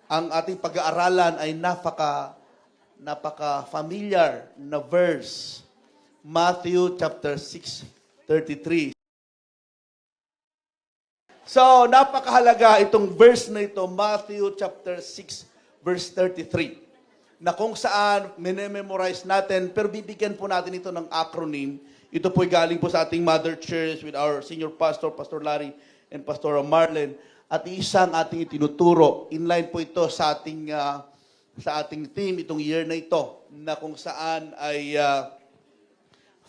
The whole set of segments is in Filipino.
Ang ating pag-aaralan ay napaka-familiar na verse. Matthew chapter 6:33. So, napakahalaga itong verse na ito, Matthew chapter 6 verse 33. Na kung saan minememorize natin, pero bibigyan po natin ito ng acronym. Ito po ay galing po sa ating Mother Church with our senior pastor, Pastor Larry and Pastor Marlene. At isang ating itinuturo. Inline po ito sa ating team itong year na ito, na kung saan ay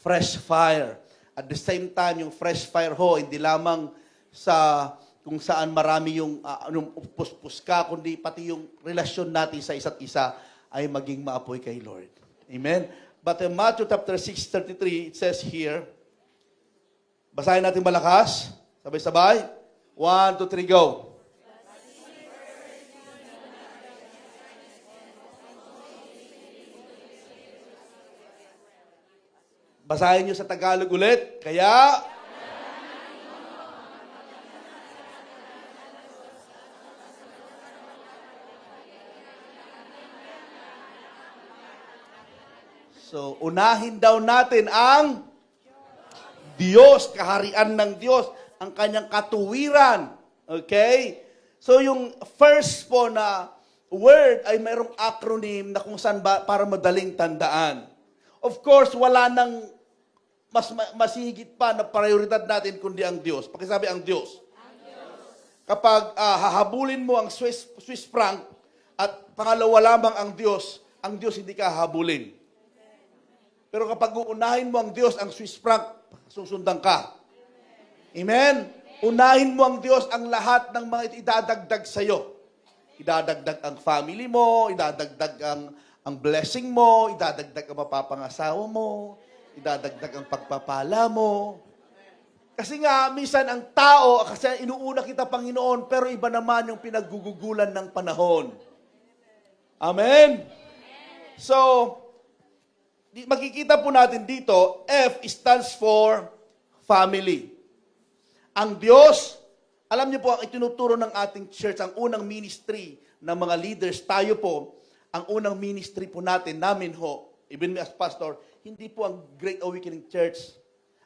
fresh fire. At the same time, yung fresh fire ho, hindi lamang sa kung saan marami yung puspos ka, kundi pati yung relasyon natin sa isa't isa ay maging maapoy kay Lord. Amen? But in Matthew chapter 6:33, it says here, basahin natin malakas, sabay-sabay. 1, 2, 3, go. Basahin nyo sa Tagalog ulit. Kaya, so, unahin daw natin ang Diyos, kaharian ng Diyos, ang kanyang katuwiran. Okay? So, yung first po na word ay mayroong acronym na kung saan para madaling tandaan. Of course, wala nang mas higit pa na prioridad natin kundi ang Diyos. Pakisabi ang Diyos. Kapag hahabulin mo ang Swiss franc at pangalawa lamang ang Diyos hindi ka hahabulin. Pero kapag uunahin mo ang Diyos, ang Swiss franc, susundan ka. Amen? Unahin mo ang Diyos, ang lahat ng mga idadagdag sa'yo. Idadagdag ang family mo, idadagdag ang blessing mo, idadagdag ang mapapangasawa mo, idadagdag ang pagpapala mo. Kasi nga, minsan ang tao, kasi inuuna kita Panginoon, pero iba naman yung pinaggugugulan ng panahon. Amen? So, makikita po natin dito, F stands for family. Ang Diyos, alam niyo po, ang itinuturo ng ating church, ang unang ministry ng mga leaders, tayo po, ang unang ministry po namin ho, even me as pastor, hindi po ang Great Awakening Church,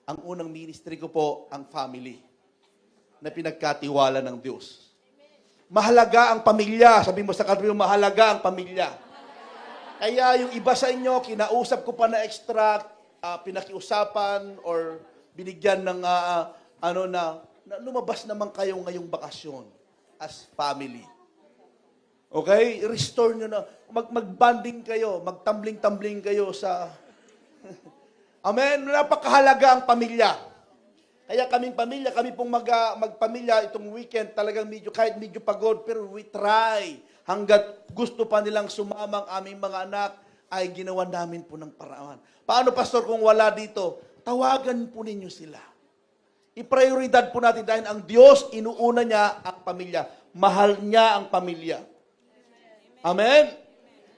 ang unang ministry ko po, ang family, na pinagkatiwala ng Diyos. Mahalaga ang pamilya, sabi mo sa katabi mo, mahalaga ang pamilya. Kaya yung iba sa inyo, kinausap ko pa na extra, pinakiusapan, or binigyan ng na lumabas naman kayo ngayong bakasyon as family. Okay? Restore nyo na. Mag-bonding kayo, magtambling-tambling kayo sa... Amen? Napakahalaga ang pamilya. Kaya kaming pamilya, kami pong magpamilya itong weekend, talagang kahit medyo pagod, pero we try. Hanggat gusto pa nilang sumamang aming mga anak, ay ginawa namin po ng paraan. Paano, Pastor, kung wala dito? Tawagan po ninyo sila. I-prioridad po natin dahil ang Diyos, inuuna niya ang pamilya. Mahal niya ang pamilya. Amen?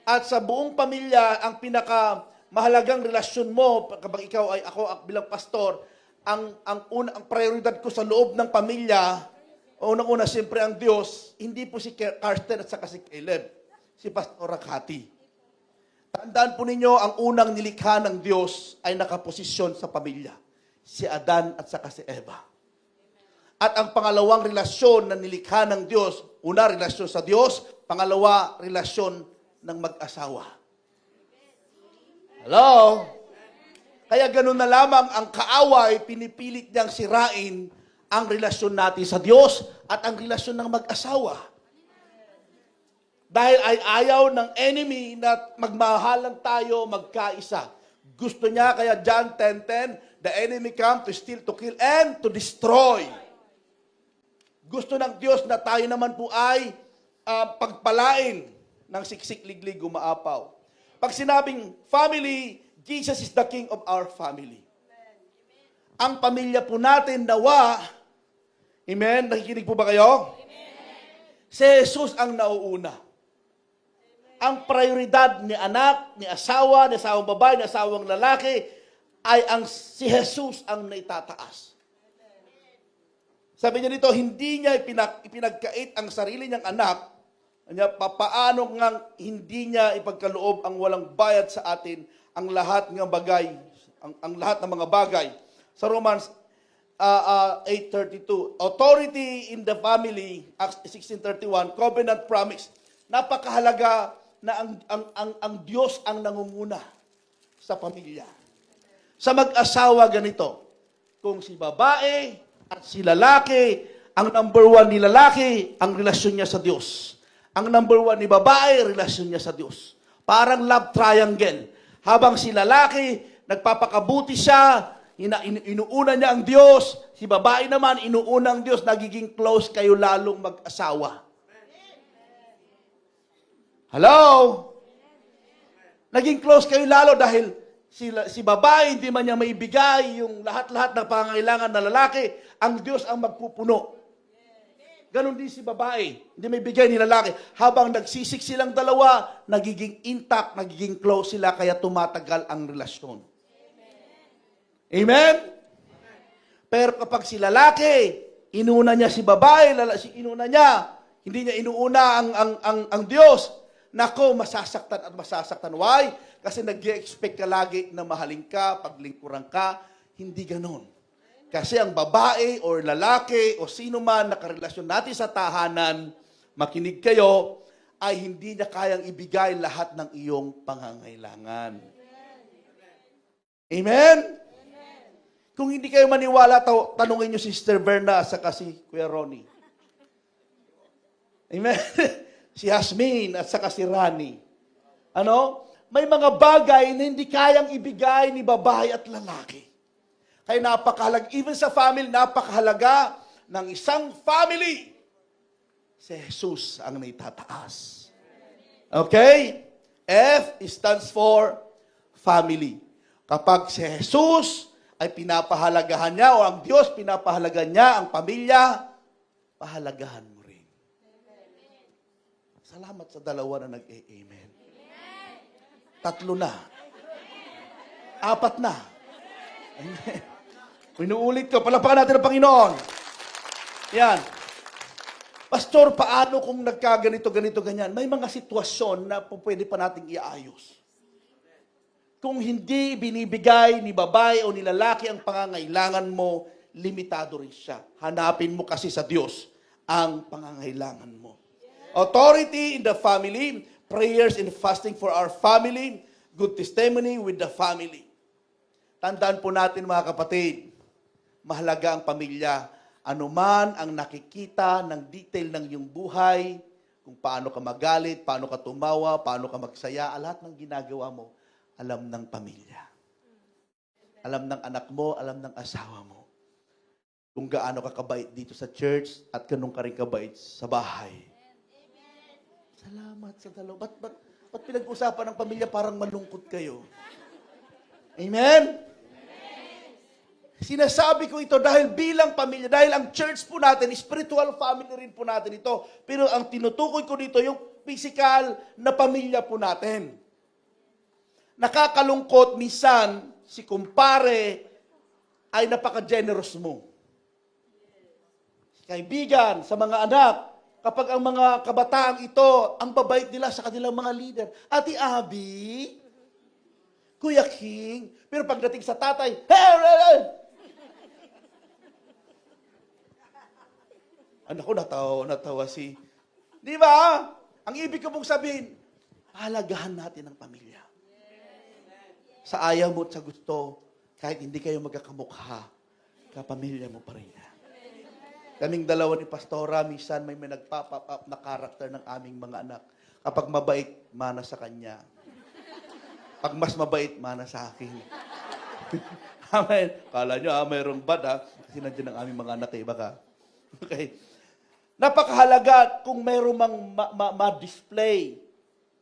At sa buong pamilya, ang pinakamahalagang relasyon mo, kapag ikaw ay ako bilang pastor, ang prioridad ko sa loob ng pamilya, unang-una, siyempre ang Diyos, hindi po si Karsten at saka si Caleb, si Pastor Rakati. Tandaan po ninyo, ang unang nilikha ng Diyos ay nakaposisyon sa pamilya. Si Adan at saka si Eva. At ang pangalawang relasyon na nilikha ng Diyos, una, relasyon sa Diyos, pangalawa, relasyon ng mag-asawa. Hello? Kaya ganun na lamang ang kaaway, pinipilit niyang sirain ang relasyon natin sa Diyos at ang relasyon ng mag-asawa. Dahil ay ayaw ng enemy na magmahalan tayo, magkaisa. Gusto niya, kaya John 10:10, the enemy come to steal, to kill, and to destroy. Gusto ng Diyos na tayo naman po ay pagpalain ng siksik, liglig, umaapaw. Pag sinabing family, Jesus is the King of our family. Ang pamilya po natin nawa, amen, nakikinig po ba kayo? Amen. Si Jesus ang nauuna. Ang prioridad ni anak, ni asawang babae, ni asawang lalaki, ay si Jesus ang naitataas. Sabi niya dito, hindi niya ipinagkait ang sarili niyang anak Kanya, papaano nga hindi niya ipagkaloob ang walang bayad sa atin ang lahat ng bagay, ang lahat ng mga bagay. Sa Romans 8:32, authority in the family, Acts 16:31, covenant promise. Napakahalaga na ang Diyos ang nangunguna sa pamilya. Sa mag-asawa ganito, kung si babae at si lalaki, ang number one ni lalaki, ang relasyon niya sa Diyos. Ang number one ni babae, relasyon niya sa Diyos. Parang love triangle. Habang si lalaki, nagpapakabuti siya, inuuna niya ang Diyos. Si babae naman, inuuna ang Diyos. Nagiging close kayo lalong mag-asawa. Hello? Naging close kayo lalo dahil si babae, hindi man niya maibigay yung lahat-lahat ng pangangailangan ng lalaki, ang Diyos ang magpupuno. Ganon din si babae, hindi may bigay ni lalaki. Habang nagsisik silang dalawa, nagiging intact, nagiging close sila, kaya tumatagal ang relasyon. Amen? Pero kapag si lalaki, inuna niya si babae, inuna niya, hindi niya inuuna ang Diyos, nako, masasaktan at masasaktan. Why? Kasi nag-expect ka lagi na mahalin ka, paglingkuran ka. Hindi ganon. Kasi ang babae or lalaki o sino man na karelasyon natin sa tahanan, makinig kayo, ay hindi niya kayang ibigay lahat ng iyong pangangailangan. Amen? Kung hindi kayo maniwala, tanungin niyo si Sister Berna at saka si Kuya Ronnie. Amen? Si Yasmin at saka si Rani. Ano? May mga bagay na hindi kayang ibigay ni babae at lalaki. Kaya napakahalaga, even sa family, napakahalaga ng isang family. Si Jesus ang naitataas. Okay? F stands for family. Kapag si Jesus ay pinapahalagahan niya o ang Diyos pinapahalagahan niya ang pamilya, pahalagahan mo rin. Salamat sa dalawa na nag-amen. 3 na. 4 na. Amen. Inuulit ko, palapakan natin ang Panginoon. Yan. Pastor, paano kung nagkaganito, ganyan? May mga sitwasyon na pwede pa nating iayos. Kung hindi binibigay ni babae o ni lalaki ang pangangailangan mo, limitado rin siya. Hanapin mo kasi sa Diyos ang pangangailangan mo. Authority in the family, prayers and fasting for our family, good testimony with the family. Tandaan po natin mga kapatid, mahalaga ang pamilya. Anuman ang nakikita ng detail ng iyong buhay, kung paano ka magalit, paano ka tumawa, paano ka magsaya, lahat ng ginagawa mo, alam ng pamilya. Alam ng anak mo, alam ng asawa mo. Kung gaano ka kabait dito sa church at ganun ka rin kabait sa bahay. Salamat sa dalawa. Ba't pinag-usapan ng pamilya parang malungkot kayo? Amen? Sinasabi ko ito dahil bilang pamilya, dahil ang church po natin, spiritual family rin po natin ito. Pero ang tinutukoy ko dito, yung physical na pamilya po natin. Nakakalungkot, minsan, si kumpare ay napaka-generous mo. Kaibigan, sa mga anak, kapag ang mga kabataang ito, ang babait nila sa kanilang mga leader. Ate Abby, Kuya King, pero pagdating sa tatay, ano ko, natawa si... Di ba? Ang ibig ko pong sabihin, halagahan natin ang pamilya. Sa ayaw mo at sa gusto, kahit hindi kayo magkakamukha, kapamilya mo pa rin yan. Kaming dalawa ni Pastora, minsan may nagpa-pop up na karakter ng aming mga anak. Kapag mabait, mana sa kanya. Pag mas mabait, mana sa akin. Amen. Kala nyo, mayroong bad ha? Kasi nandiyan ang aming mga anak eh, baka. Okay. Napakahalaga kung mayroong ma-display,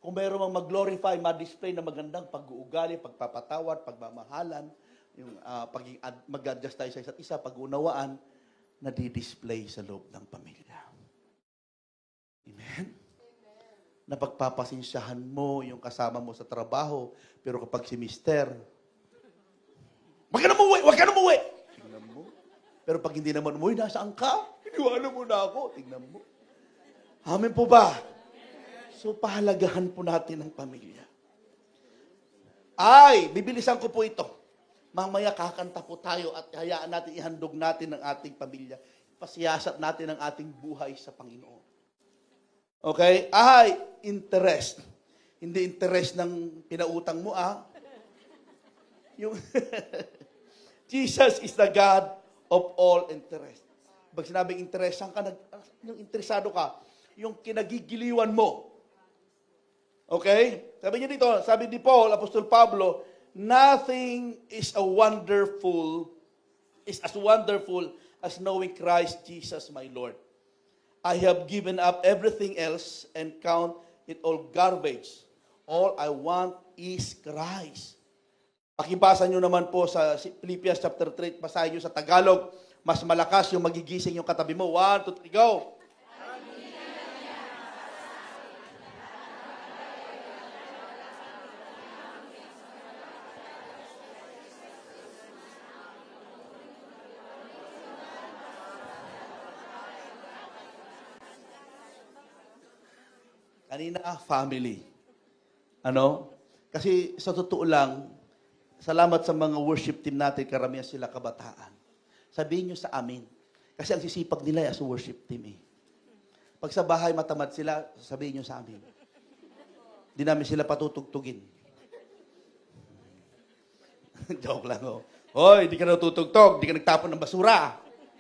kung mayroong mag-glorify, ma-display na magandang pag-uugali, pagpapatawad, pagmamahalan, yung mag-adjust tayo sa isa't isa, pag-unawaan, na di-display sa loob ng pamilya. Amen? Na pagpapasensyahan mo yung kasama mo sa trabaho, pero kapag si mister, wag ka na umuwi! Tingnan mo. Pero pag hindi naman umuwi, nasaan ka? Iniwanan mo na ako. Tingnan mo. Amen po ba? So, pahalagahan po natin ang pamilya. Ay, bibilisan ko po ito. Mamaya kakanta po tayo at hayaan natin, ihandog natin ang ating pamilya. Pasiyasat natin ang ating buhay sa Panginoon. Okay? Ay, interest. Hindi interest ng pinautang mo, Yung Jesus is the God of all interest. Pag sinabing interest, saan ka yung interesado ka? Yung kinagigiliwan mo. Okay? Sabi niya dito, sabi ni Paul, Apostol Pablo, nothing is as wonderful as knowing Christ Jesus my Lord. I have given up everything else and count it all garbage. All I want is Christ. Pakibasa nyo naman po sa Philippians chapter 3, basahin nyo sa Tagalog. Mas malakas yung magigising yung katabi mo. 1, 2, 3, go! Kanina, family. Kasi sa totoo lang, salamat sa mga worship team natin, karamihan sila kabataan. Sabihin nyo sa amin. Kasi ang sisipag nila as worship team Pag sa bahay matamad sila, sabihin nyo sa amin. Di namin sila patutugtugin. Joke lang, Hoy, di ka natutugtog, di ka nagtapon ng basura.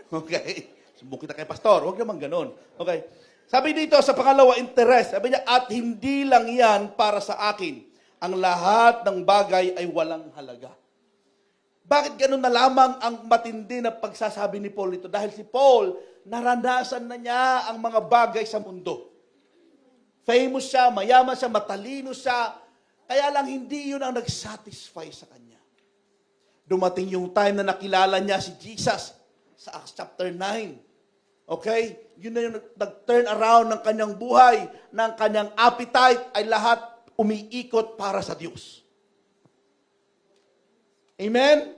Okay? Sumbong kita kay pastor. Huwag naman ganun. Okay? Sabi dito sa pangalawa, interest. Sabi niya, at hindi lang yan para sa akin. Ang lahat ng bagay ay walang halaga. Bakit ganun na lamang ang matindi na pagsasabi ni Paul ito? Dahil si Paul, naranasan na niya ang mga bagay sa mundo. Famous siya, mayaman siya, matalino siya. Kaya lang hindi yun ang nag-satisfy sa kanya. Dumating yung time na nakilala niya si Jesus sa Acts chapter 9. Okay? Yun na yung nag-turn around ng kanyang buhay, ng kanyang appetite ay lahat umiikot para sa Diyos. Amen?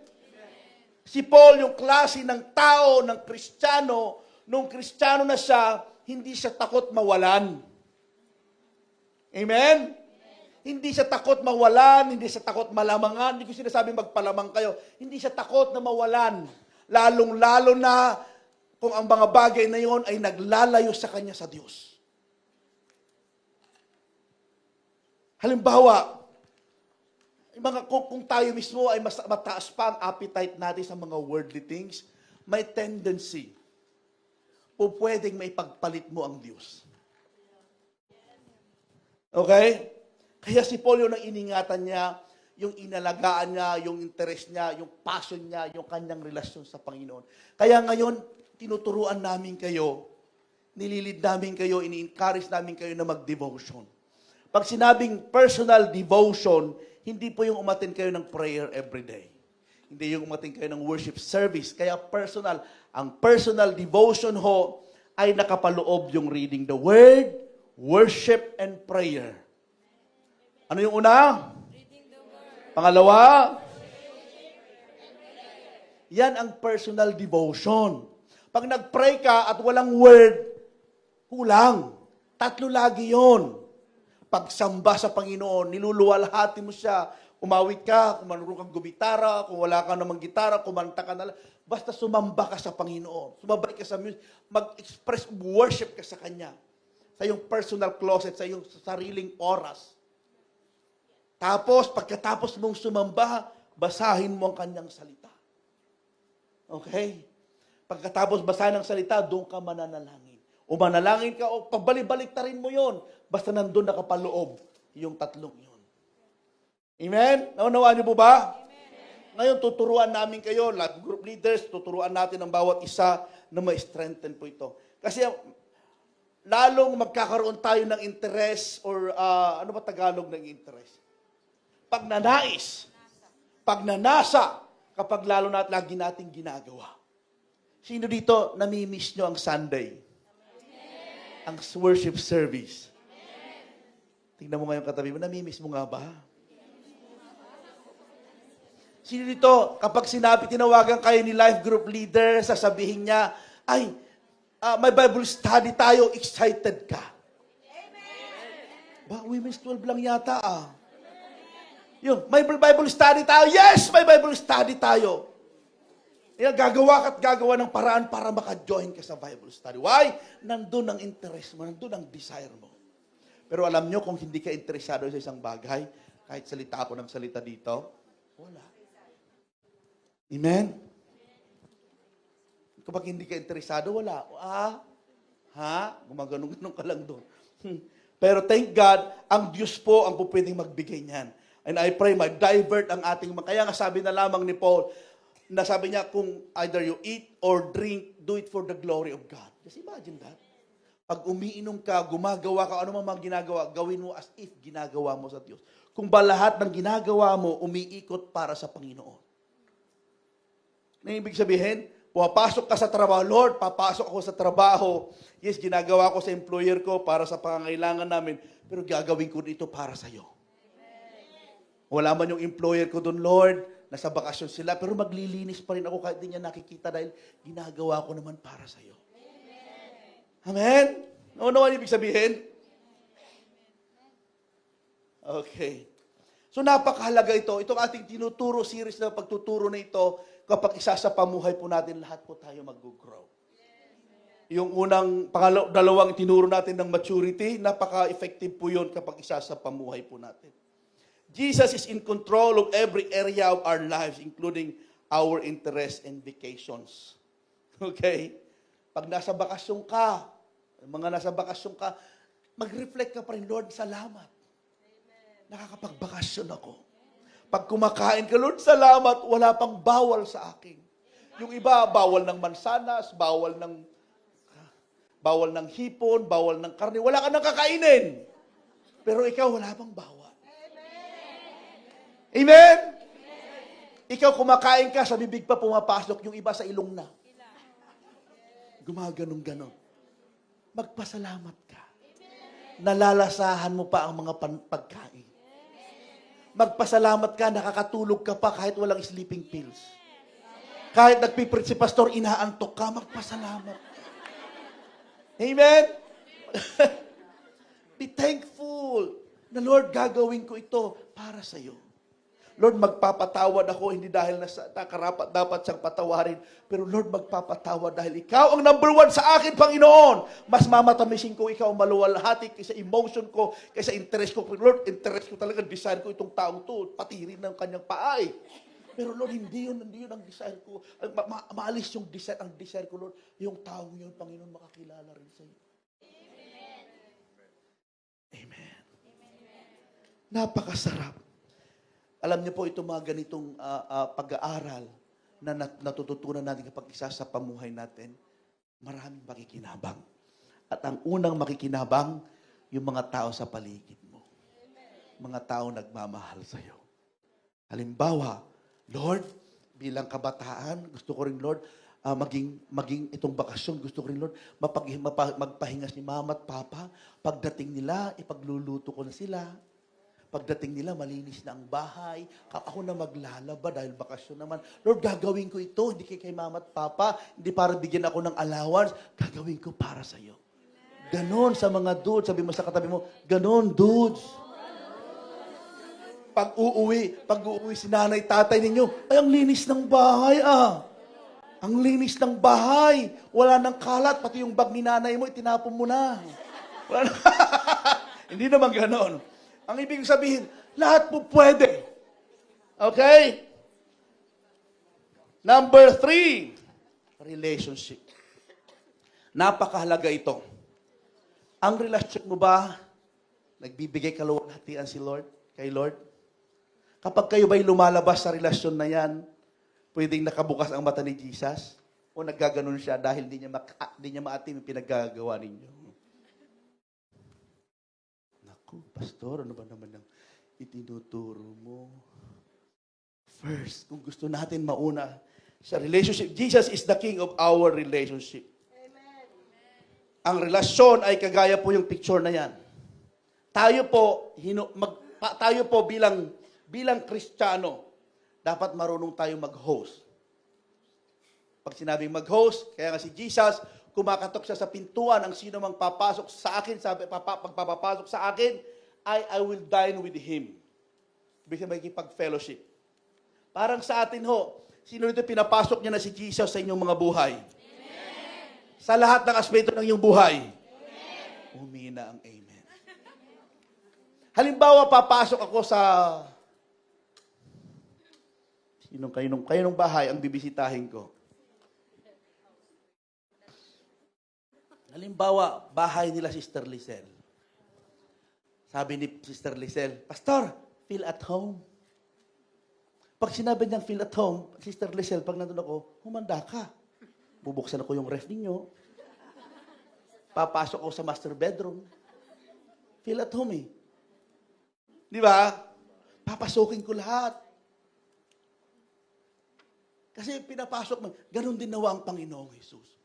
Si Paul, yung klase ng tao, ng Kristiyano, nung Kristiyano na siya, hindi siya takot mawalan. Amen? Hindi siya takot mawalan, hindi siya takot malamangan. Hindi ko sinasabing magpalamang kayo. Hindi siya takot na mawalan. Lalong-lalo na kung ang mga bagay na yon ay naglalayo sa kanya sa Diyos. Halimbawa, kung tayo mismo ay mas mataas pa ang appetite natin sa mga worldly things, may tendency o pwedeng may pagpalit mo ang Diyos. Okay? Kaya si Paul yung iningatan niya, yung inalagaan niya, yung interest niya, yung passion niya, yung kanyang relasyon sa Panginoon. Kaya ngayon, tinuturuan namin kayo, nililid namin kayo, ini-encourage namin kayo na mag-devotion. Pag sinabing personal devotion, hindi po yung umatin kayo ng prayer every day. Hindi yung umatin kayo ng worship service. Kaya personal. Ang personal devotion ho ay nakapaloob yung reading the Word, worship, and prayer. Ano yung una? Pangalawa? Yan ang personal devotion. Pag nag-pray ka at walang word, kulang. 3 lagi yon. Pagsamba sa Panginoon, niluluwalhati mo siya. Umawit ka, kung marunong kang gubitara, kung wala ka namang gitara, kumanta ka na lang. Basta sumamba ka sa Panginoon. Sumabay ka sa music. Mag-express worship ka sa Kanya. Sa iyong personal closet, sa iyong sariling oras. Tapos, pagkatapos mong sumamba, basahin mo ang Kanyang salita. Okay? Pagkatapos basahin ang salita, doon ka mananalangin. O manalangin ka, o pagbalik-baliktarin mo yon. Basta nandun nakapaloob yung 3 yun. Amen? Naunawaan niyo po ba? Amen. Ngayon, tuturuan namin kayo, life group leaders, tuturuan natin ang bawat isa na ma-strengthen po ito. Kasi lalong magkakaroon tayo ng interest or ano ba Tagalog ng interest? Pagnanais. Pagnanasa kapag lalo na lagi nating ginagawa. Sino dito nami-miss nyo ang Sunday? Amen. Ang worship service? Amen. Tingnan mo ngayon katabi mo, nami-miss mo nga ba? Sino dito, kapag tinawagan kayo ni life group leader, sasabihin niya, ay, may Bible study tayo, excited ka. Amen. Women's 12 lang yata Yung, may Bible study tayo. Yes, may Bible study tayo. Kaya gagawa ka't gagawa ng paraan para maka-join ka sa Bible study. Why? Nandun ang interest mo, nandun ang desire mo. Pero alam nyo, kung hindi ka interesado sa isang bagay, kahit salita ako ng salita dito, wala. Amen? Kapag hindi ka interesado, wala. Gumaganong-ganong ka lang doon. Pero thank God, ang Diyos po ang pwedeng magbigay niyan. And I pray, mag-divert ang ating, kaya nga sabi na lamang ni Paul, nasabi niya, kung either you eat or drink, do it for the glory of God. Just imagine that. Pag umiinom ka, gumagawa ka, ano mga ginagawa, gawin mo as if ginagawa mo sa Diyos. Kung ba lahat ng ginagawa mo, umiikot para sa Panginoon. Na ibig sabihin, pumapasok ka sa trabaho, Lord, papasok ako sa trabaho. Yes, ginagawa ko sa employer ko para sa pangangailangan namin, pero gagawin ko dito para sa iyo. Wala man yung employer ko doon, Lord, nasa bakasyon sila, pero maglilinis pa rin ako kahit di niya nakikita dahil ginagawa ko naman para sa iyo. Amen? Ano naman ibig sabihin? Okay. So napakahalaga ito. Itong ating tinuturo series na pagtuturo na ito, kapag isa sa pamuhay po natin, lahat po tayo mag-grow. Yung dalawang tinuro natin ng maturity, napaka-effective po yun kapag isa sa pamuhay po natin. Jesus is in control of every area of our lives, including our interests and vacations. Okay? Pag nasa bakasyon ka, mag-reflect ka pa rin, Lord, salamat. Nakakapagbakasyon ako. Pag kumakain ka, Lord, salamat, wala pang bawal sa akin. Yung iba, bawal ng mansanas, bawal ng hipon, bawal ng karne, wala ka nang kakainin. Pero ikaw, wala pang bawal. Amen? Ikaw kumakain ka, sa bibig pa pumapasok, yung iba sa ilong na. Gumaganong-ganon. Magpasalamat ka. Nalalasahan mo pa ang mga pagkain. Magpasalamat ka, nakakatulog ka pa kahit walang sleeping pills. Kahit nagpiprit si pastor, inaantok ka, magpasalamat. Amen? Be thankful na Lord, gagawin ko ito para sa iyo. Lord, magpapatawad ako, hindi dahil nakarapat dapat siyang patawarin. Pero Lord, magpapatawad dahil ikaw ang number one sa akin, Panginoon. Mas mamatamisin ko ikaw maluwalhati kaysa emotion ko, kaysa interest ko. Lord, interest ko talaga, desire ko itong taong to, pati rin ng kanyang paay. Pero Lord, hindi yun ang desire ko. Maalis yung desire, ang desire ko, Lord, yung taong yun, Panginoon, makakilala rin sa iyo. Amen. Napakasarap. Alam niyo po, itong mga ganitong pag-aaral na natututunan natin kapag isa sa pamuhay natin, maraming makikinabang. At ang unang makikinabang, yung mga tao sa paligid mo. Mga tao nagmamahal sa iyo. Halimbawa, Lord, bilang kabataan, gusto ko rin, Lord, maging itong bakasyon, gusto ko rin, Lord, magpahinga si mama at papa. Pagdating nila, ipagluluto ko na sila. Pagdating nila, malinis na ang bahay. Ako na maglalaba dahil bakasyon naman. Lord, gagawin ko ito. Hindi kay mama at papa. Hindi para bigyan ako ng allowance. Gagawin ko para sa iyo. Ganon sa mga dudes. Sabi mo sa katabi mo, ganon dudes. Pag uuwi si nanay, tatay ninyo, ay, ang linis ng bahay Ang linis ng bahay. Wala nang kalat. Pati yung bag ni nanay mo, itinapon mo na. Hindi naman ganon. Ang ibig sabihin, lahat po pwede. Okay? Number 3, relationship. Napakahalaga ito. Ang relasyon mo ba, nagbibigay kaluwalhatian kay Lord? Kapag kayo ba'y lumalabas sa relasyon na yan, pwedeng nakabukas ang mata ni Jesus? O naggaganon siya dahil di niya maatim yung pinaggagawa ninyo? Pastor, ano ba naman ang itinuturo mo? First, kung gusto natin mauna sa relationship, Jesus is the King of our relationship. Amen. Ang relasyon ay kagaya po yung picture na yan. Tayo po bilang Kristiyano, dapat marunong tayo mag-host. Pag sinabing mag-host, kaya nga si Jesus, kumakatok siya sa pintuan, ang sino mang papasok sa akin, pagpapapasok sa akin, I will dine with Him. Ibig sabihin, makikipag-fellowship. Parang sa atin ho, sino dito pinapasok niya na si Jesus sa inyong mga buhay? Amen. Sa lahat ng aspeto ng iyong buhay? Amen. Humina ang amen. Halimbawa, papasok ako sa kayo ng bahay ang bibisitahin ko. Halimbawa, bahay nila Sister Lisel. Sabi ni Sister Lisel, Pastor, feel at home. Pag sinabi niyang feel at home, Sister Lisel, pag nandun ako, humanda ka. Bubuksan ako yung ref ninyo. Papasok ako sa master bedroom. Feel at home eh. Di ba? Papasukin ko lahat. Kasi pinapasok mo. Ganon din nawa ang Panginoong Jesus.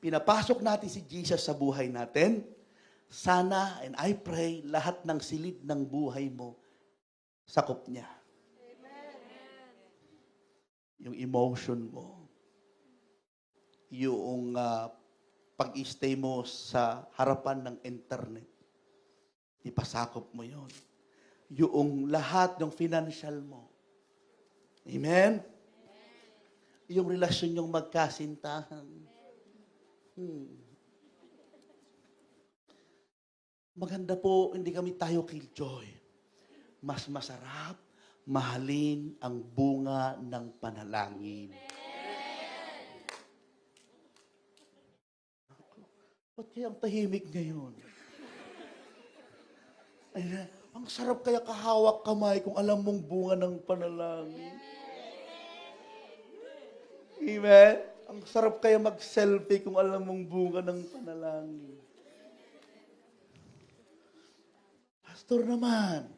Pinapasok natin si Jesus sa buhay natin. Sana, and I pray, lahat ng silid ng buhay mo, sakop niya. Yung emotion mo, yung pag-stay mo sa harapan ng internet, ipasakop mo yon. Yung lahat ng financial mo. Amen? Yung relasyon yung magkasintahan. Maganda po, hindi kami tayo killjoy. Mas masarap, mahalin ang bunga ng panalangin. Ba't kaya ang tahimik ngayon? Ay, ang sarap kaya kahawak kamay kung alam mong bunga ng panalangin. Amen? Ang sarap kaya mag-selfie kung alam mong bunga ng panalangin. Pastor naman,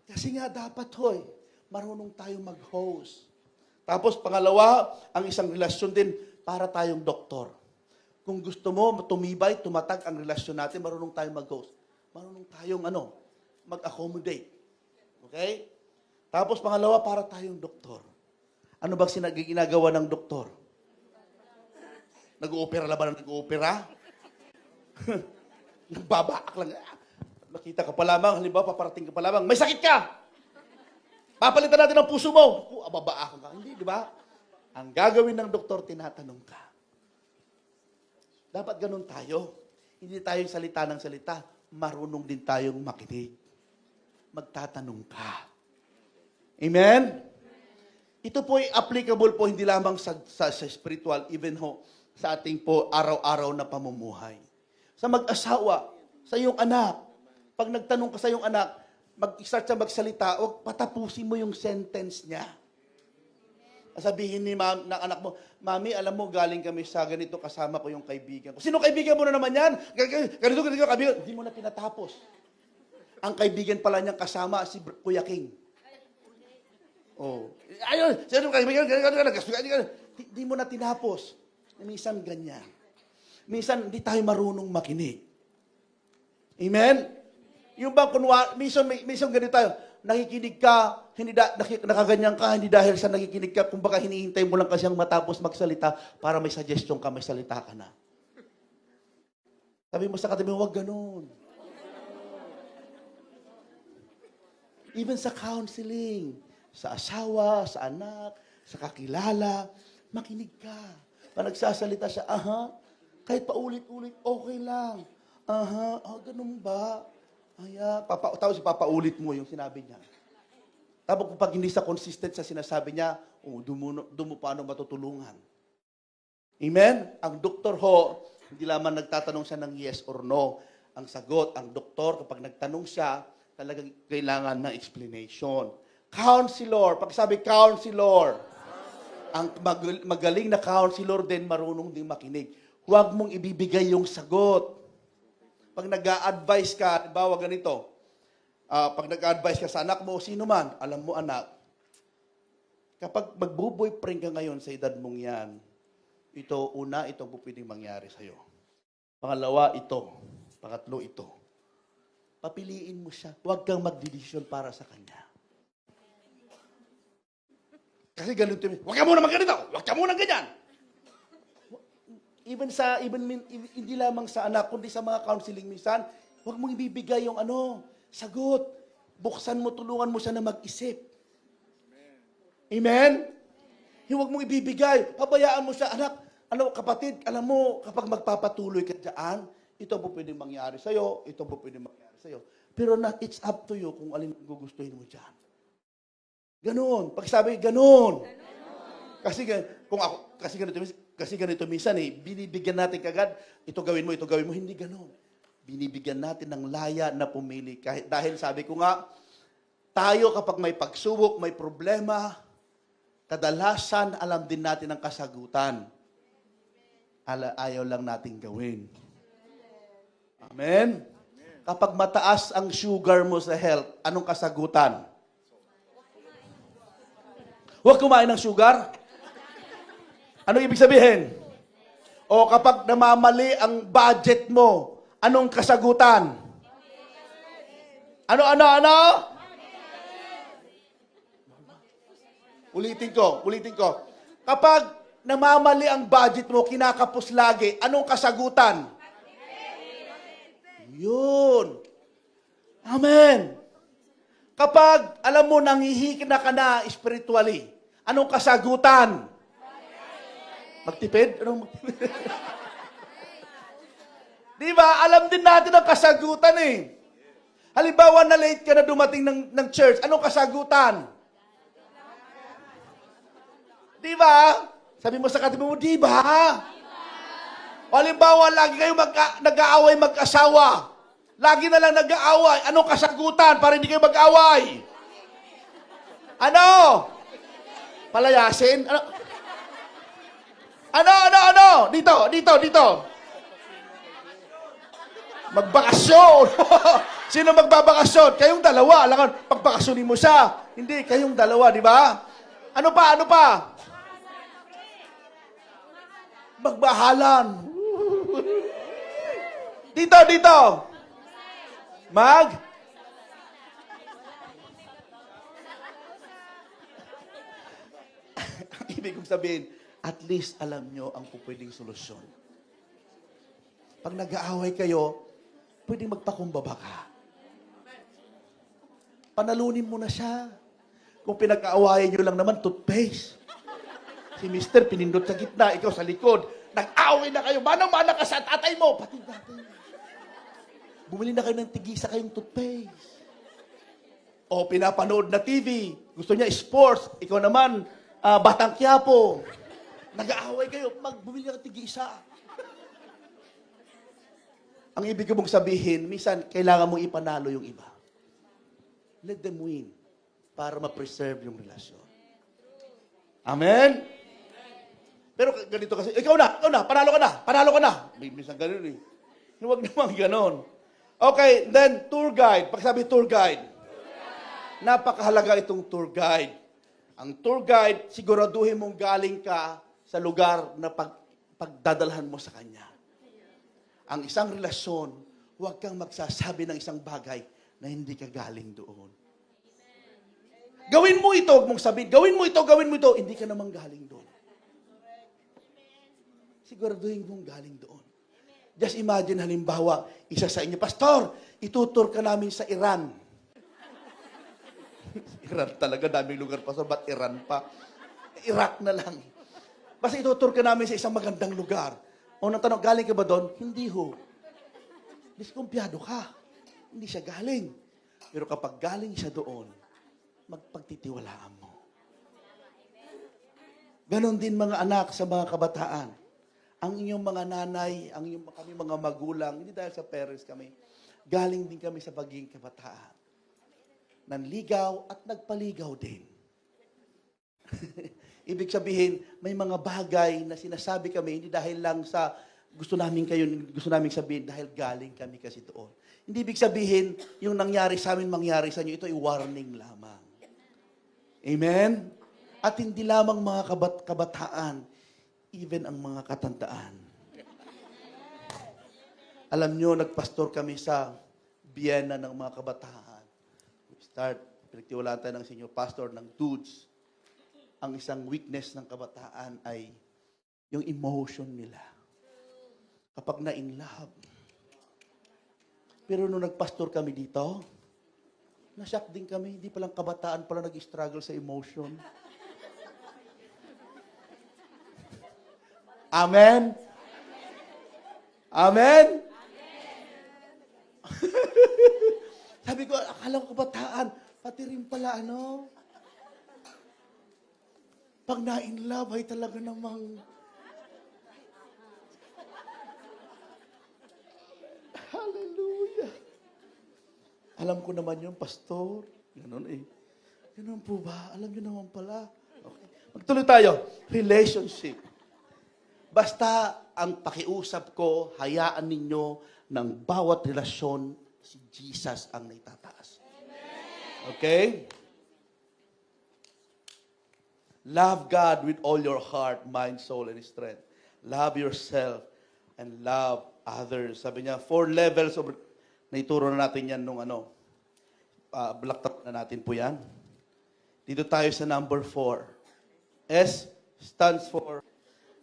kasi nga dapat marunong tayong mag-host. Tapos pangalawa, ang isang relasyon din para tayong doktor. Kung gusto mo tumibay, tumatag ang relasyon natin, marunong tayong mag-host. Marunong tayong mag-accommodate. Okay? Tapos pangalawa, para tayong doktor. Ano bang ginagawa ng doktor? Nag-oopera lang ba na nag-oopera? Nagbabaak lang. Nakita ka pa lamang, halimbawa, paparating ka pa lamang, may sakit ka! Papalitan natin ang puso mo. Babaak ka. Hindi, di ba? Ang gagawin ng doktor, tinatanong ka. Dapat ganun tayo. Hindi tayo salita ng salita. Marunong din tayong makinig. Magtatanong ka. Amen? Ito po ay applicable po hindi lamang sa spiritual, even sa ating po araw-araw na pamumuhay. Sa mag-asawa, sa iyong anak, pag nagtanong ka sa iyong anak, mag-start siya magsalita, o patapusin mo yung sentence niya. Sabihin ni ng anak mo, Mami, alam mo, galing kami sa ganito, kasama ko yung kaibigan ko. Sino kaibigan mo na naman yan? Ganito, kaibigan. Hindi mo na tinatapos. Ang kaibigan pala niyang kasama, si Kuya King. Oh. Ayun, sino kaibigan? Hindi mo na tinapos. Minsan ganyan. Minsan, hindi tayo marunong makinig. Amen? Yung bang minsan ganito tayo, nakikinig ka, nakaganyan ka, hindi dahil sa nakikinig ka, kung baka hinihintay mo lang kasi ang matapos magsalita para may suggestion ka, may salita ka na. Sabi mo sa katabi mo, huwag ganun. Even sa counseling, sa asawa, sa anak, sa kakilala, makinig ka. Pag nagsasalita siya, kahit paulit-ulit, okay lang. Ganun ba? Tapos papaulit mo yung sinabi niya. Tapos pag hindi sa consistent sa sinasabi niya, doon mo paano matutulungan. Amen? Ang doktor hindi lamang nagtatanong siya ng yes or no. Ang sagot, ang doktor, kapag nagtanong siya, talagang kailangan ng explanation. Counselor, pag sabi counselor, ang magaling na counselor din, marunong din makinig. Huwag mong ibibigay yung sagot. Pag nag-a-advise ka, halimbawa ganito, pag nag-a-advise ka sa anak mo, sino man, alam mo anak, kapag magbo-boyfriend ka ngayon sa edad mong yan, ito po pwedeng mangyari sa'yo. Pangalawa, ito. Pangatlo, ito. Papiliin mo siya. Huwag kang magdedesisyon para sa kanya. Kasi ganun ito, huwag ka muna magganito, huwag ka muna ganyan. Hindi lamang sa anak, kundi sa mga counseling minsan, huwag mong ibibigay yung Sagot. Buksan mo, tulungan mo siya na mag-isip. Amen? Huwag mong ibibigay. Pabayaan mo siya, anak. Kapatid, alam mo, kapag magpapatuloy ka dyan, ito po pwedeng mangyari sa'yo, ito po pwedeng mangyari sa'yo. Pero it's up to you kung alin ang gugustuhin mo dyan. Ganon. Pag sabi, ganon. Kasi ganito minsan binibigyan natin kagad, ito gawin mo, hindi ganon. Binibigyan natin ng laya na pumili. Dahil sabi ko nga, tayo kapag may pagsubok, may problema, kadalasan alam din natin ang kasagutan. Ayaw lang natin gawin. Amen? Kapag mataas ang sugar mo sa health, anong kasagutan? Huwag kumain ng sugar. Ano ibig sabihin? O kapag namamali ang budget mo, anong kasagutan? Ano? Ulitin ko. Kapag namamali ang budget mo, kinakapos lagi, anong kasagutan? Yun. Amen. Kapag, alam mo, nanghihikna ka na spiritually, anong kasagutan? Magtipid? Anong magtipid? Di ba? Alam din natin ang kasagutan eh. Halimbawa na late ka na dumating ng church, anong kasagutan? Di ba? Sabi mo sa katabi mo, di ba? O halimbawa, lagi kayo nag-aaway mag-asawa. Lagi na lang nag-aaway. Anong kasagutan para hindi kayo mag-aaway? Ano? Palayasin? Ano? Dito. Magbakasyon. Sino magbabakasyon? Kayong dalawa. Alam, pagbakasyonin mo siya. Hindi, kayong dalawa, di ba? Ano pa? Magbahalan. Dito. Ang ibig kong sabihin, at least alam nyo ang pupwedeng solusyon. Pag nag-aaway kayo, pwedeng magpakumbaba ka. Panalunin mo na siya. Kung pinag-aawayan nyo lang naman, toothpaste. Si Mister, pinindot sa gitna, ikaw sa likod. Nag-aaway na kayo. Manang-mana ka sa tatay mo. Pati tatay. Bumili na kayo ng tigisa kayong toothpaste. O pinapanood na TV. Gusto niya sports. Ikaw naman, Batang Quiapo. Nag-aaway kayo. Bumili na ng tigisa. Ang ibig ko mong sabihin, minsan, kailangan mong ipanalo yung iba. Let them win para ma-preserve yung relasyon. Amen? Pero ganito kasi, ikaw na, panalo ka na. Minsan ganun eh. Huwag naman ganon. Okay, then tour guide. Pag sabi tour guide, napakahalaga itong tour guide. Ang tour guide, siguraduhin mong galing ka sa lugar na pagdadalhan mo sa kanya. Ang isang relasyon, huwag kang magsasabi ng isang bagay na hindi ka galing doon. Gawin mo ito, huwag mong sabihin, gawin mo ito, hindi ka naman galing doon. Siguraduhin mong galing doon. Just imagine, halimbawa, isa sa inyo, Pastor, itutur ka namin sa Iran. Iran talaga, daming lugar, Pastor, ba't Iran pa? Iraq na lang. Basta itutur ka namin sa isang magandang lugar. Unang tanong, galing ka ba doon? Hindi ho. Diskumpiyado ka. Hindi siya galing. Pero kapag galing siya doon, magpagtitiwalaan mo. Ganon din mga anak sa mga kabataan. Ang inyong mga nanay, kami mga magulang, hindi dahil sa parents kami, galing din kami sa pagiging kabataan. Nanligaw at nagpaligaw din. Ibig sabihin, may mga bagay na sinasabi kami, hindi dahil lang sa gusto namin sabihin, dahil galing kami kasi doon. Hindi ibig sabihin, yung nangyari sa amin, mangyari sa inyo, ito ay warning lamang. Amen? At hindi lamang mga kabataan, even ang mga katandaan. Alam nyo, nagpastor kami sa Vienna ng mga kabataan. Pinagtiwalaan tayo ng senior pastor ng Dudes. Ang isang weakness ng kabataan ay yung emotion nila. Kapag na-in love. Pero nung nagpastor kami dito, Na-shock din kami. Hindi palang kabataan pala nag-struggle sa emotion. Amen? Amen? Sabi ko, akala ko kabataan. Pati rin pala, pag na-in love, ay talaga namang... Hallelujah. Alam ko naman yung pastor. Ganun eh. Ganun po ba? Alam niyo naman pala. Okay. Magtuloy tayo. Relationship. Basta ang pakiusap ko, hayaan ninyo ng bawat relasyon, si Jesus ang naitataas. Okay? Love God with all your heart, mind, soul, and strength. Love yourself and love others. Sabi niya, 4 levels of... Naituro na natin yan nung blacktop na natin po yan. Dito tayo sa number 4. S stands for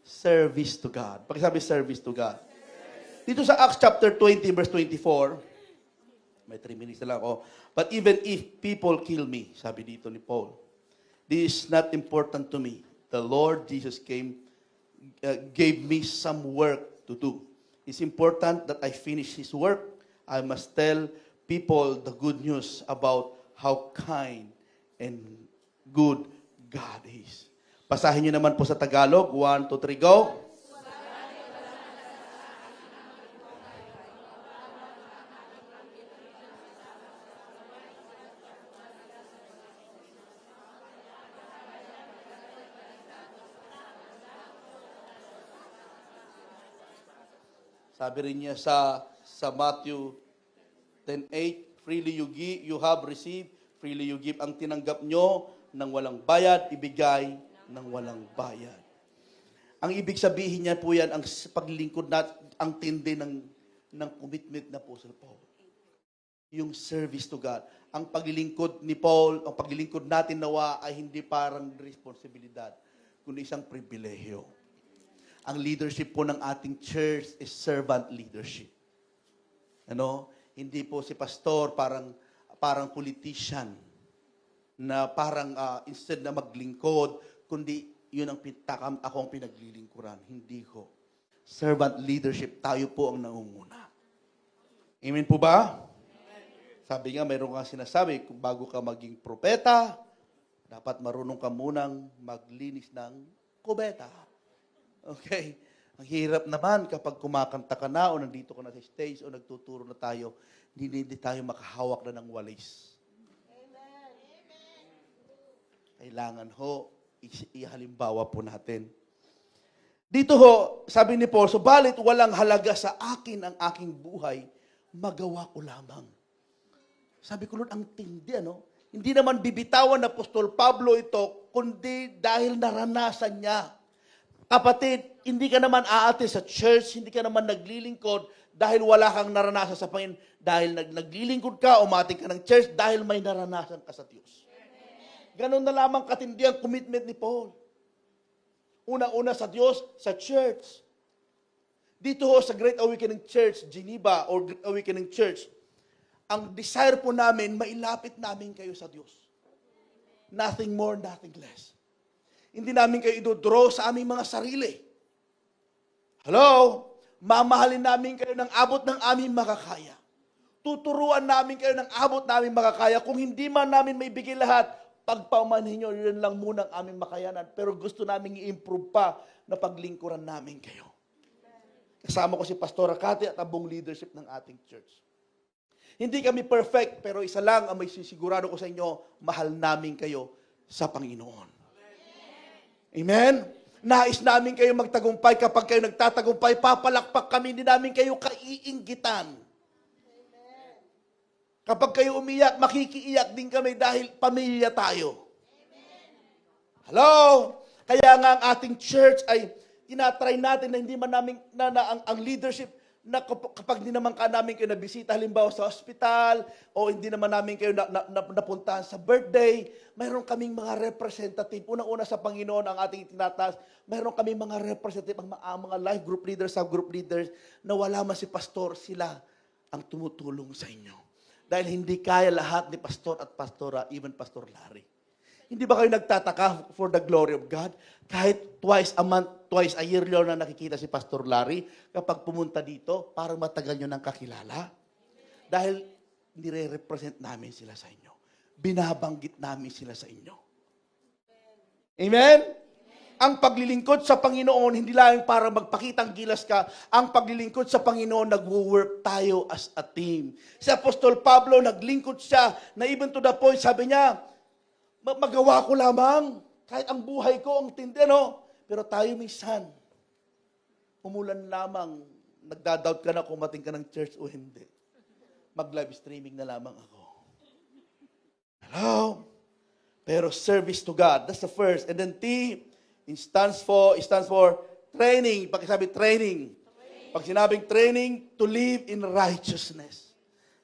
service to God. Pakisabi, service to God. Dito sa Acts chapter 20, verse 24, may 3 minutes na lang ako. But even if people kill me, sabi dito ni Paul, this is not important to me. The Lord Jesus gave me some work to do. It's important that I finish His work. I must tell people the good news about how kind and good God is. Basahin niyo naman po sa Tagalog. 1, 2, 3, go. Sabi rin niya sa Matthew 10:8, freely you have received, freely you give. Ang tinanggap nyo ng walang bayad, ibigay ng walang bayad. Ang ibig sabihin niya po yan, ang paglingkod natin, ang tindi ng commitment na po sa Paul. Yung service to God. Ang paglilingkod ni Paul, ang paglilingkod natin nawa ay hindi parang responsibilidad, kundi isang pribilehyo. Ang leadership po ng ating church is servant leadership. Hindi po si pastor parang politician na parang instead na maglingkod, kundi yun ang akong pinaglilingkuran. Hindi ko. Servant leadership, tayo po ang nangunguna. Amen po ba? Sabi nga, mayroon kang sinasabi, kung bago ka maging propeta, dapat marunong ka munang maglinis ng kubeta. Okay? Ang hirap naman kapag kumakanta ka na o nandito ka na sa stage o nagtuturo na tayo, hindi tayo makahawak na ng walis. Amen. Kailangan ihalimbawa po natin. Dito sabi ni Paul, subalit walang halaga sa akin ang aking buhay, magawa ko lamang. Sabi ko, Lord, ang tindi, Hindi naman bibitawan na Apostol Pablo ito, kundi dahil naranasan niya. Kapatid, hindi ka naman aate sa church, hindi ka naman naglilingkod dahil wala kang naranasan sa Panginoon. Dahil naglilingkod ka, umating ka ng church dahil may naranasan ka sa Diyos. Ganon na lamang katindi ang commitment ni Paul. Una-una sa Diyos, sa church. Dito sa Great Awakening Church, Geneva, or Great Awakening Church, ang desire po namin, mailapit namin kayo sa Diyos. Nothing more, nothing less. Hindi namin kayo idodraw sa aming mga sarili. Hello? Mamahalin namin kayo ng abot ng aming makakaya. Tuturuan namin kayo ng abot namin makakaya. Kung hindi man namin maibigay lahat, pagpaumanhin nyo, yun lang muna ang aming makayanan. Pero gusto namin i-improve pa na paglingkuran namin kayo. Kasama ko si Pastora Cathy at ang buong leadership ng ating church. Hindi kami perfect, pero isa lang ang may sisigurado ko sa inyo, mahal namin kayo sa Panginoon. Amen? Nais namin kayo magtagumpay. Kapag kayo nagtatagumpay, papalakpak kami, hindi namin kayo kaiinggitan. Kapag kayo umiyak, makikiiyak din kami dahil pamilya tayo. Hello? Kaya nga ang ating church ay tinatry natin na hindi man namin, ang leadership, na kapag hindi naman namin kayo nabisita, halimbawa sa hospital, o hindi naman namin kayo napuntahan sa birthday, mayroon kaming mga representative. Unang-una sa Panginoon ang ating tinataas, mayroon kaming mga representative, mga life group leaders, subgroup leaders, na wala man si pastor, sila ang tumutulong sa inyo. Dahil hindi kaya lahat ni pastor at pastora, even Pastor Larry. Hindi ba kayo nagtataka for the glory of God? Kahit twice a month, twice a year lang na nakikita si Pastor Larry, kapag pumunta dito, parang matagal nyo nang kakilala. Dahil nire-represent namin sila sa inyo. Binabanggit namin sila sa inyo. Amen? Ang paglilingkod sa Panginoon, hindi lang para magpakitang gilas ka. Ang paglilingkod sa Panginoon, nag-work tayo as a team. Si Apostol Pablo, naglingkod siya, na even to the point, sabi niya, magawa ko lamang, kahit ang buhay ko, ang tindi, no? Pero tayo minsan, umulan lamang, nagdadoubt ka na kung mating ka ng church o hindi. Mag-live streaming na lamang ako. Hello? Pero service to God, that's the first. And then T, it stands for training. Pag sabi training. Pag sinabing training, to live in righteousness.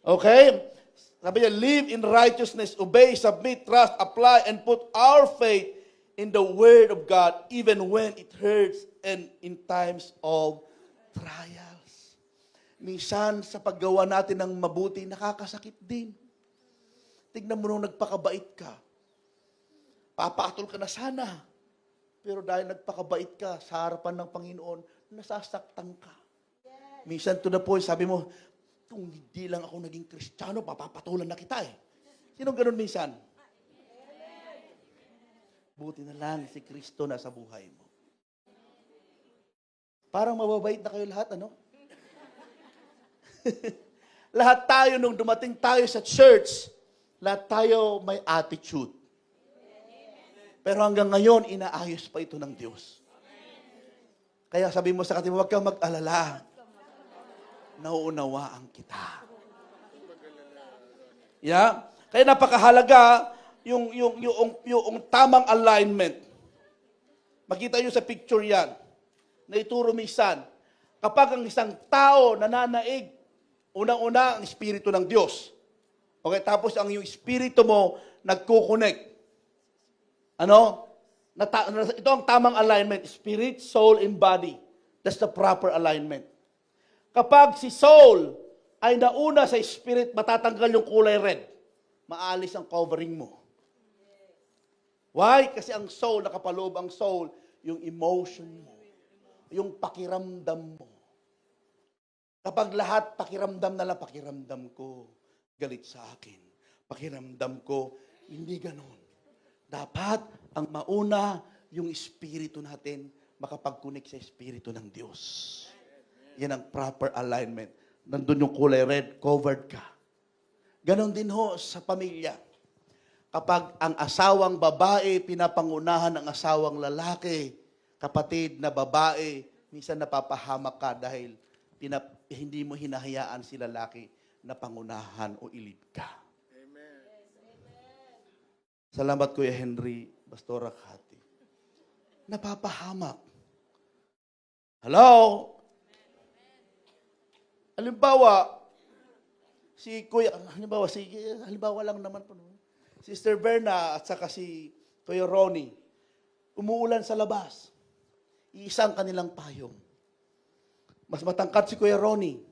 Okay? Sabi niya, live in righteousness, obey, submit, trust, apply, and put our faith in the Word of God, even when it hurts and in times of trials. Minsan, sa paggawa natin ng mabuti, nakakasakit din. Tignan mo nung nagpakabait ka. Papatol ka na sana. Pero dahil nagpakabait ka sa harapan ng Panginoon, nasasaktan ka. Minsan to the point, sabi mo, kung hindi lang ako naging Kristiyano, papapatulan na kita eh. Sinong ganun minsan? Buti na lang si Kristo na sa buhay mo. Parang mababait na kayo lahat, ano? Lahat tayo, nung dumating tayo sa church, lahat tayo may attitude. Pero hanggang ngayon, inaayos pa ito ng Diyos. Kaya sabi mo sa katiba, huwag kang mag-alala. Nauunawaan kita. Yeah? Kaya napakahalaga yung tamang alignment. Makita nyo sa picture yan, na ituro minsan, kapag ang isang tao nananaig, unang-una ang Espiritu ng Diyos. Okay, tapos ang yung Espiritu mo nagkukonek. Ano? Ito ang tamang alignment. Spirit, soul, and body. That's the proper alignment. Kapag si soul ay nauna sa spirit, matatanggal yung kulay red. Maalis ang covering mo. Why? Kasi ang soul, nakapaloob ang soul, yung emotion mo. Yung pakiramdam mo. Kapag lahat pakiramdam na lang, pakiramdam ko, galit sa akin. Pakiramdam ko, hindi ganon. Dapat ang mauna yung espiritu natin makapag-connect sa espiritu ng Diyos. Yan ang proper alignment. Nandun yung kulay red, covered ka. Ganon din ho sa pamilya. Kapag ang asawang babae, pinapangunahan ng asawang lalaki, kapatid na babae, minsan napapahamak ka dahil hindi mo hinahayaan si lalaki na pangunahan o ilid ka. Salamat Kuya Henry, Pastora Cathy. Napapahamak. Hello? Halimbawa lang naman po. Sister Berna at saka si Kuya Ronnie, umuulan sa labas. Iisang kanilang payong. Mas matangkad si Kuya Ronnie.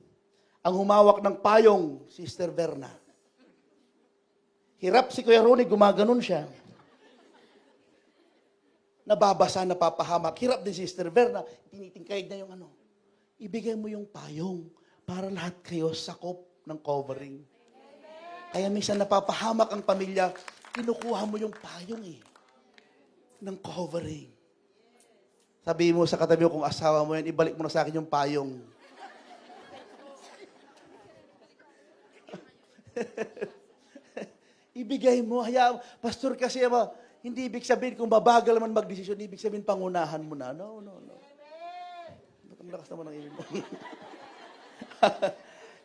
Ang humawak ng payong, Sister Berna. Hirap si Kuya Ronnie, gumaganon siya. Nababasa, napapahamak. Hirap din si Sister Berna, tinitingkayag na yung ano. Ibigay mo yung payong para lahat kayo sakop ng covering. Kaya minsan napapahamak ang pamilya, kinukuha mo yung payong ng covering. Sabi mo sa katabi mo, kung asawa mo yan, ibalik mo na sa akin yung payong. Ibigay mo. Pastor kasi, hindi ibig sabihin kung babagal man magdesisyon, ibig sabihin pangunahan mo na. No. Ba't ang lakas naman ng ibig mo?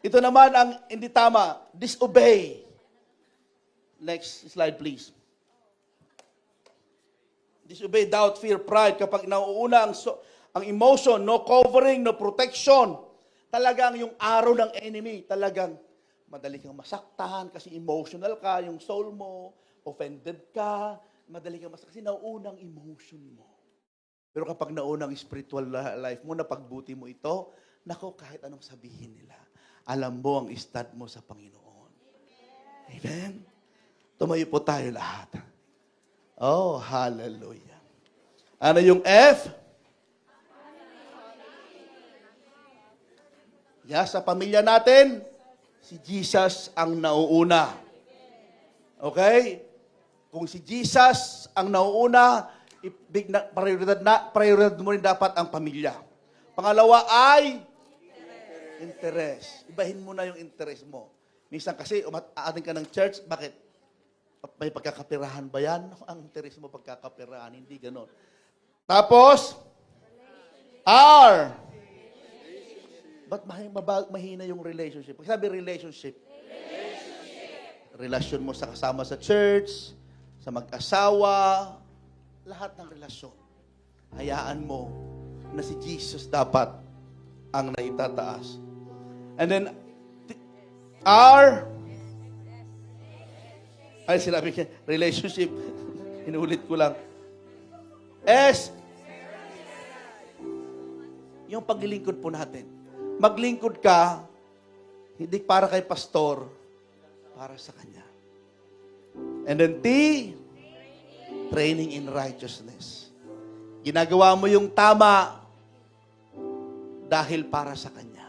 Ito naman ang hindi tama. Disobey. Next slide, please. Disobey, doubt, fear, pride. Kapag nauuna ang emotion, no covering, no protection, talagang yung araw ng enemy, talagang madali kang masaktan kasi emotional ka, yung soul mo, offended ka, madali kang masaktan kasi nauunang emotion mo. Pero kapag naunang spiritual life mo, napagbuti mo ito, nako, kahit anong sabihin nila, alam mo ang stat mo sa Panginoon. Amen? Tumayo po tayo lahat. Oh, hallelujah. Ano yung F? Sa pamilya natin, si Jesus ang nauuna. Okay? Kung si Jesus ang nauuna, prioridad mo rin dapat ang pamilya. Pangalawa ay interest. Ibahin mo na yung interest mo. Minsan kasi, aating ka ng church, bakit? May pagkakapirahan ba yan? Ang interest mo pagkakapirahan, hindi ganon. Tapos, R. Ba't mahina yung relationship? Pag sabi relationship, relasyon mo sa kasama sa church, sa mag-asawa, lahat ng relasyon. Hayaan mo na si Jesus dapat ang naitataas. And then, R, ay sinabi niya, relationship, inulit ko lang. S, yung paglilingkod po natin. Maglingkod ka, hindi para kay pastor, para sa kanya. And then T, training in righteousness. Ginagawa mo yung tama dahil para sa kanya.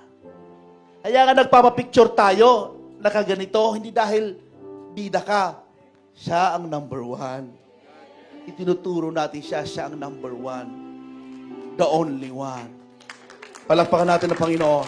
Kaya nga nagpapapicture tayo, nakaganito, hindi dahil bida ka. Siya ang number 1. Itinuturo natin siya ang number 1. The only one. Palakpakan natin ang Panginoon.